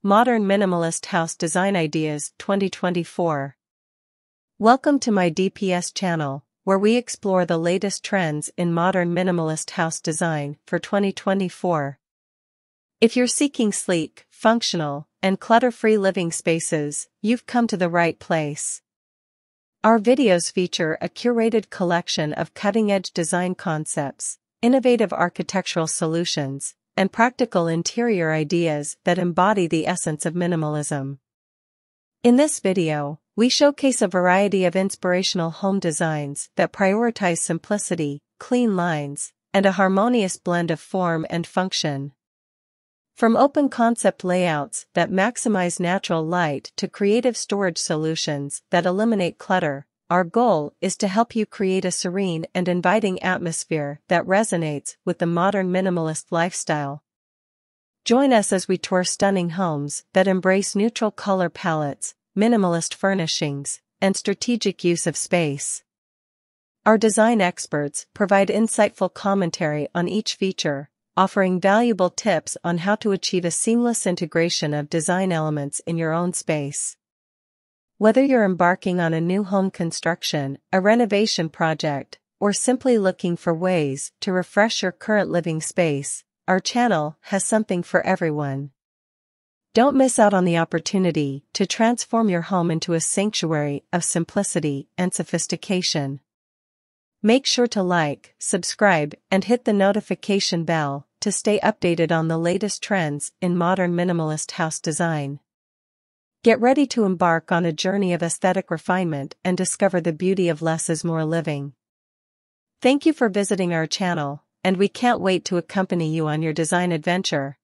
Modern Minimalist House Design Ideas 2024. Welcome to my DPS channel, where we explore the latest trends in modern minimalist house design for 2024. If you're seeking sleek, functional, and clutter-free living spaces, you've come to the right place. Our videos feature a curated collection of cutting-edge design concepts, innovative architectural solutions, and practical interior ideas that embody the essence of minimalism. In this video, we showcase a variety of inspirational home designs that prioritize simplicity, clean lines, and a harmonious blend of form and function. From open concept layouts that maximize natural light to creative storage solutions that eliminate clutter, our goal is to help you create a serene and inviting atmosphere that resonates with the modern minimalist lifestyle. Join us as we tour stunning homes that embrace neutral color palettes, minimalist furnishings, and strategic use of space. Our design experts provide insightful commentary on each feature, offering valuable tips on how to achieve a seamless integration of design elements in your own space. Whether you're embarking on a new home construction, a renovation project, or simply looking for ways to refresh your current living space, our channel has something for everyone. Don't miss out on the opportunity to transform your home into a sanctuary of simplicity and sophistication. Make sure to like, subscribe, and hit the notification bell to stay updated on the latest trends in modern minimalist house design. Get ready to embark on a journey of aesthetic refinement and discover the beauty of less is more living. Thank you for visiting our channel, and we can't wait to accompany you on your design adventure.